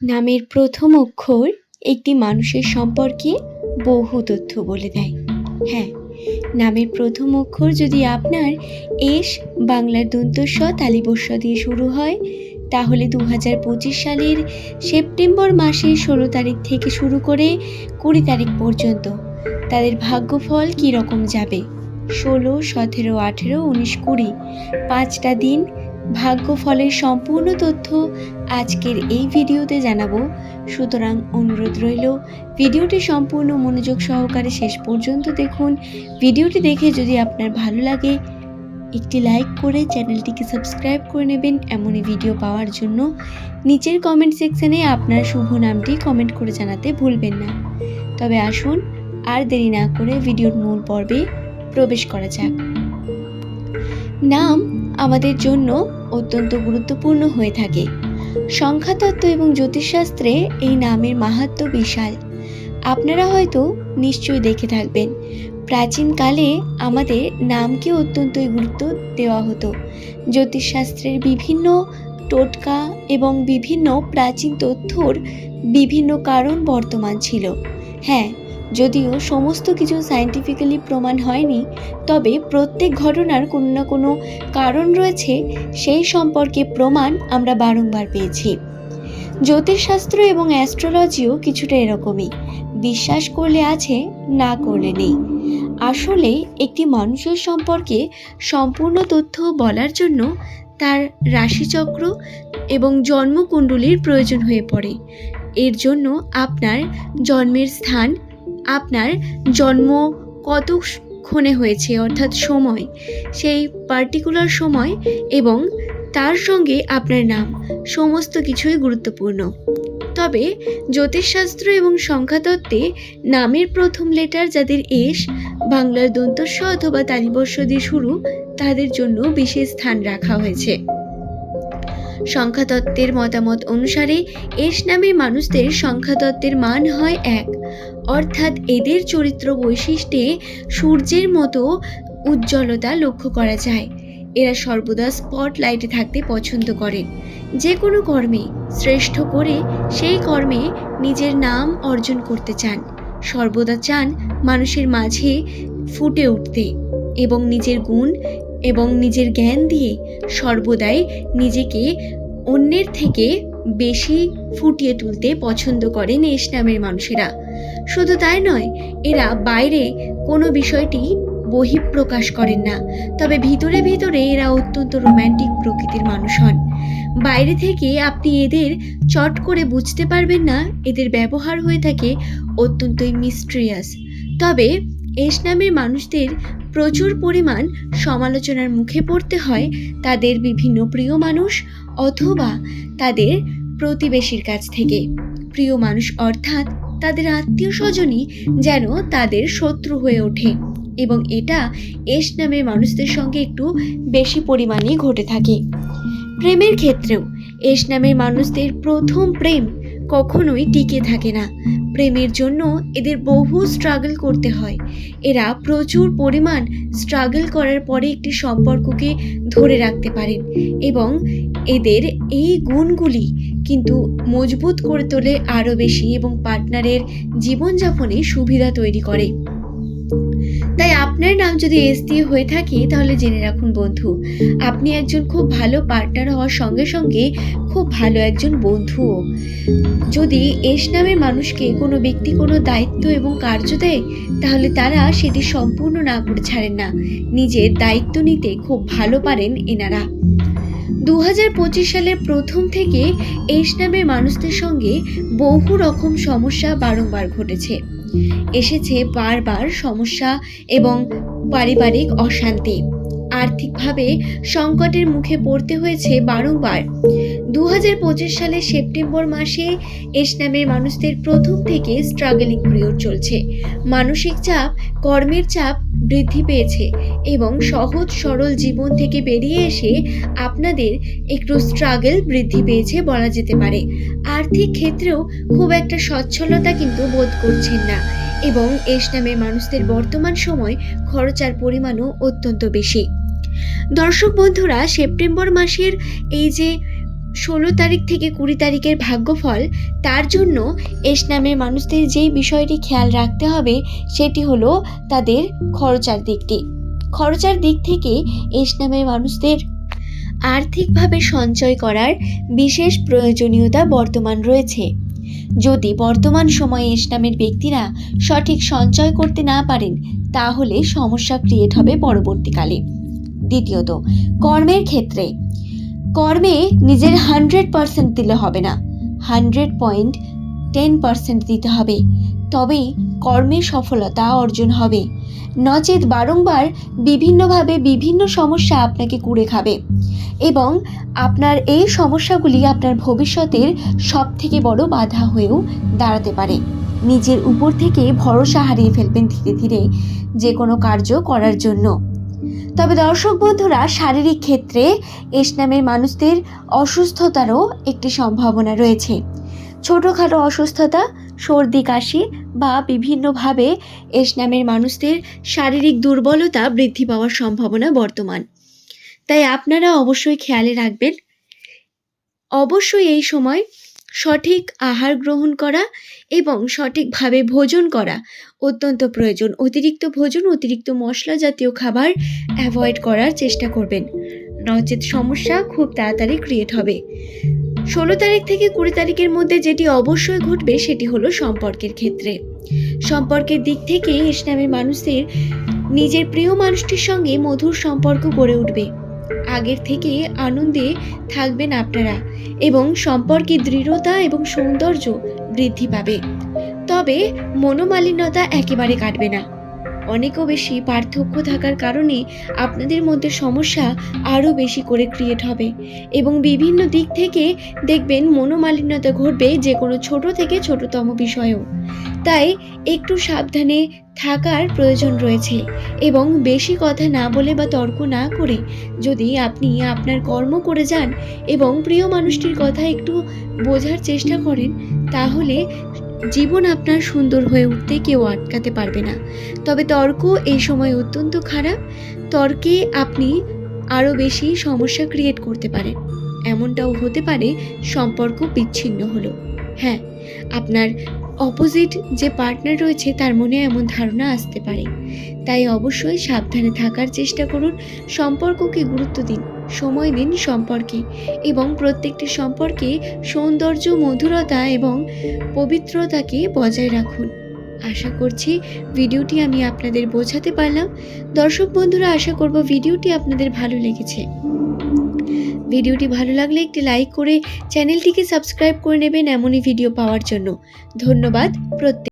নামের প্রথম অক্ষর একটি মানুষের সম্পর্কে বহু তথ্য বলে দেয়। হ্যাঁ, নামের প্রথম অক্ষর যদি আপনার এস বাংলার দন্তস্ব তালিবস্য দিয়ে শুরু হয়, তাহলে 2025 সালের সেপ্টেম্বর মাসের 16 তারিখ থেকে শুরু করে 20 তারিখ পর্যন্ত তাদের ভাগ্যফল কী রকম যাবে। 16, 17, 18, 19, 20 5টা দিন ভাগ্যফলের সম্পূর্ণ তথ্য আজকের এই ভিডিওতে জানাবো। সুতরাং অনুরোধ রইল, ভিডিওটি সম্পূর্ণ মনোযোগ সহকারে শেষ পর্যন্ত দেখুন। ভিডিওটি দেখে যদি আপনার ভালো লাগে, একটি লাইক করে চ্যানেলটিকে সাবস্ক্রাইব করে নেবেন। এমনই ভিডিও পাওয়ার জন্য নিচের কমেন্ট সেকশনে আপনার শুভ নামটি কমেন্ট করে জানাতে ভুলবেন না। তবে আসুন আর দেরি না করে ভিডিওর মূল পর্বে প্রবেশ করা যাক। নাম আমাদের জন্য অত্যন্ত গুরুত্বপূর্ণ হয়ে থাকে। সংখ্যাতত্ত্ব এবং জ্যোতিষশাস্ত্রে এই নামের মাহাত্ম্য বিশাল। আপনারা হয়তো নিশ্চয়ই দেখে থাকবেন, প্রাচীনকালে আমাদের নামকে অত্যন্তই গুরুত্ব দেওয়া হতো। জ্যোতিষশাস্ত্রের বিভিন্ন টোটকা এবং বিভিন্ন প্রাচীন তথ্যর বিভিন্ন কারণ বর্তমান ছিল। হ্যাঁ, যদিও সমস্ত কিছু সায়েন্টিফিক্যালি প্রমাণ হয়নি, তবে প্রত্যেক ঘটনার কোনো না কোনো কারণ রয়েছে, সেই সম্পর্কে প্রমাণ আমরা বারংবার পেয়েছি। জ্যোতিষশাস্ত্র এবং অ্যাস্ট্রোলজিও কিছুটা এরকমই, বিশ্বাস করলে আছে, না করলে নেই। আসলে একটি মানুষের সম্পর্কে সম্পূর্ণ তথ্য বলার জন্য তার রাশিচক্র এবং জন্মকুণ্ডলীর প্রয়োজন হয়ে পড়ে। এর জন্য আপনার জন্মের স্থান, আপনার জন্ম কতক্ষণে হয়েছে অর্থাৎ সময়, সেই পার্টিকুলার সময় এবং তার সঙ্গে আপনার নাম, সমস্ত কিছুই গুরুত্বপূর্ণ। তবে জ্যোতিষশাস্ত্র এবং সংখ্যাতত্ত্বে নামের প্রথম লেটার যাদের এস বাংলার দন্তস্ব অথবা তালিবস্য দিয়ে শুরু, তাদের জন্য বিশেষ স্থান রাখা হয়েছে। সংখ্যাতত্ত্বের মতামত অনুসারে এস নামের মানুষদের সংখ্যাতত্ত্বের মান হয় 1, অর্থাৎ এদের চরিত্র বৈশিষ্ট্যে সূর্যের মতো উজ্জ্বলতা লক্ষ্য করা যায়। এরা সর্বদা স্পটলাইটে থাকতে পছন্দ করেন। যে কোনো কর্মে শ্রেষ্ঠ করে সেই কর্মে নিজের নাম অর্জন করতে চান। সর্বদা চান মানুষের মাঝে ফুটে উঠতে এবং নিজের গুণ এবং নিজের জ্ঞান দিয়ে সর্বদাই নিজেকে অন্যের থেকে বেশি ফুটিয়ে তুলতে পছন্দ করেন এস নামের মানুষেরা। শুধু তাই নয়, এরা বাইরে কোনো বিষয়টি বহিঃপ্রকাশ করেন না, তবে ভিতরে ভিতরে এরা অত্যন্ত রোম্যান্টিক প্রকৃতির মানুষ হন। বাইরে থেকে আপনি এদের চট করে বুঝতে পারবেন না, এদের ব্যবহার হয়ে থাকে অত্যন্তই মিস্ট্রিয়াস। তবে এস নামের মানুষদের প্রচুর পরিমাণ সমালোচনার মুখে পড়তে হয় তাদের বিভিন্ন প্রিয় মানুষ অথবা তাদের প্রতিবেশীর কাছ থেকে। প্রিয় মানুষ অর্থাৎ তাদের আত্মীয় স্বজনই যেন তাদের শত্রু হয়ে ওঠে, এবং এটা এস নামের মানুষদের সঙ্গে একটু বেশি পরিমাণে ঘটে থাকে। প্রেমের ক্ষেত্রেও এস নামের মানুষদের প্রথম প্রেম কখনোই টিকে থাকে না। প্রেমের জন্য এদের বহু স্ট্রাগল করতে হয়। এরা প্রচুর পরিমাণ স্ট্রাগল করার পরে একটি সম্পর্ককে ধরে রাখতে পারেন, এবং এদের এই গুণগুলি কিন্তু মজবুত করে তোলে আরও বেশি এবং পার্টনারের জীবনযাপনে সুবিধা তৈরি করে। তাই আপনার নাম যদি এস দিয়ে হয়ে থাকে, তাহলে জেনে রাখুন বন্ধু, আপনি একজন খুব ভালো পার্টনার হওয়ার সঙ্গে সঙ্গে খুব ভালো একজন বন্ধুও। যদি এস নামের মানুষকে কোনো ব্যক্তি কোনো দায়িত্ব এবং কার্য দেয়, তাহলে তারা সেটি সম্পূর্ণ না করে ছাড়েন না। নিজের দায়িত্ব নিতে খুব ভালো পারেন এনারা। 2025 সালের প্রথম থেকে এস নামের মানুষদের সঙ্গে বহু রকম সমস্যা বারংবার ঘটেছে। এসেছে বারবার সমস্যা এবং পারিবারিক অশান্তি, আর্থিকভাবে সংকটের মুখে পড়তে হয়েছে বারংবার। 2025 সালের সেপ্টেম্বর মাসে এস নামের মানুষদের প্রথম থেকে স্ট্রাগলিং পিরিয়ড চলছে। মানসিক চাপ, কর্মের চাপ বৃদ্ধি পেয়েছে এবং সহজ সরল জীবন থেকে বেরিয়ে এসে আপনাদের একটু স্ট্রাগল বৃদ্ধি পেয়েছে বলা যেতে পারে। আর্থিক ক্ষেত্রেও খুব একটা সচ্ছলতা কিন্তু বোধ করছেন না, এবং এস নামের মানুষদের বর্তমান সময় খরচার পরিমাণও অত্যন্ত বেশি। দর্শক বন্ধুরা, সেপ্টেম্বর মাসের এই যে 16 তারিখ থেকে 20 তারিখের ভাগ্যফল, তার জন্য এস নামের মানুষদের যেই বিষয়টি খেয়াল রাখতে হবে সেটি হলো তাদের খরচার দিকটি। খরচার দিক থেকে এস নামের মানুষদের আর্থিকভাবে সঞ্চয় করার বিশেষ প্রয়োজনীয়তা বর্তমান রয়েছে। যদি বর্তমান সময়ে এস নামের ব্যক্তিরা সঠিক সঞ্চয় করতে না পারেন তাহলে সমস্যা ক্রিয়েট হবে পরবর্তীকালে। দ্বিতীয়ত, কর্মের ক্ষেত্রে কর্মে নিজের 100% দিলে হবে না, 100.10% দিতে হবে, তবেই কর্মে সফলতা অর্জন হবে। নচেত বারংবার বিভিন্নভাবে বিভিন্ন সমস্যা আপনাকে কুড়ে খাবে এবং আপনার এই সমস্যাগুলি আপনার ভবিষ্যতের সবথেকে বড় বাধা হয়েও দাঁড়াতে পারে। নিজের উপর থেকে ভরসা হারিয়ে ফেলবেন ধীরে ধীরে যে কোনো কার্য করার জন্য। তবে দর্শক বন্ধুরা, শারীরিক ক্ষেত্রে এস নামের মানুষদের অসুস্থতারও একটি সম্ভাবনা রয়েছে। ছোটোখাটো অসুস্থতা, সর্দি কাশি বা বিভিন্নভাবে এস নামের মানুষদের শারীরিক দুর্বলতা বৃদ্ধি পাওয়ার সম্ভাবনা বর্তমান। তাই আপনারা অবশ্যই খেয়ালে রাখবেন। অবশ্যই এই সময় সঠিক আহার গ্রহণ করা এবং সঠিকভাবে ভোজন করা অত্যন্ত প্রয়োজন। অতিরিক্ত ভোজন, অতিরিক্ত মশলা জাতীয় খাবার অ্যাভয়েড করার চেষ্টা করবেন, নচেত সমস্যা খুব তাড়াতাড়ি ক্রিয়েট হবে। 16 তারিখ থেকে 20 তারিখের মধ্যে যেটি অবশ্যই ঘটবে সেটি হলো সম্পর্কের ক্ষেত্রে। সম্পর্কের দিক থেকে এস নামের মানুষদের নিজের প্রিয় মানুষটির সঙ্গে মধুর সম্পর্ক গড়ে উঠবে। আগের থেকে আনন্দে থাকবেন আপনারা এবং সম্পর্কে দৃঢ়তা এবং সৌন্দর্য বৃদ্ধি পাবে। তবে মনোমালিন্যতা একেবারে কাটবে না। অনেকও বেশি পার্থক্য থাকার কারণে আপনাদের মধ্যে সমস্যা আরও বেশি করে ক্রিয়েট হবে এবং বিভিন্ন দিক থেকে দেখবেন মনোমালিন্যতা ঘটবে যে কোনো ছোট থেকে ছোটতম বিষয়েও। তাই একটু সাবধানে থাকার প্রয়োজন রয়েছে এবং বেশি কথা না বলে বা তর্ক না করে যদি আপনি আপনার কর্ম করে যান এবং প্রিয় মানুষটির কথা একটু বোঝার চেষ্টা করেন তাহলে জীবন আপনার সুন্দর হয়ে উঠতে কেউ আটকাতে পারবে না। তবে তর্ক এই সময় অত্যন্ত খারাপ। তর্কে আপনি আরও বেশি সমস্যা ক্রিয়েট করতে পারেন, এমনটাও হতে পারে সম্পর্ক বিচ্ছিন্ন হলো। হ্যাঁ, আপনার অপোজিট যে পার্টনার রয়েছে তার মনে এমন ধারণা আসতে পারে। তাই অবশ্যই সাবধানে থাকার চেষ্টা করুন। সম্পর্ককে গুরুত্ব দিন, সময় দিন সম্পর্কে এবং প্রত্যেকটি সম্পর্কে সৌন্দর্য, মধুরতা এবং পবিত্রতাকে বজায় রাখুন। আশা করছি ভিডিওটি আমি আপনাদের বোঝাতে পারলাম। দর্শক বন্ধুরা, আশা করব ভিডিওটি আপনাদের ভালো লেগেছে। ভিডিওটি ভালো লাগলে একটি লাইক করে চ্যানেলটিকে সাবস্ক্রাইব করে নেবেন এমনই ভিডিও পাওয়ার জন্য। ধন্যবাদ প্রত্যেক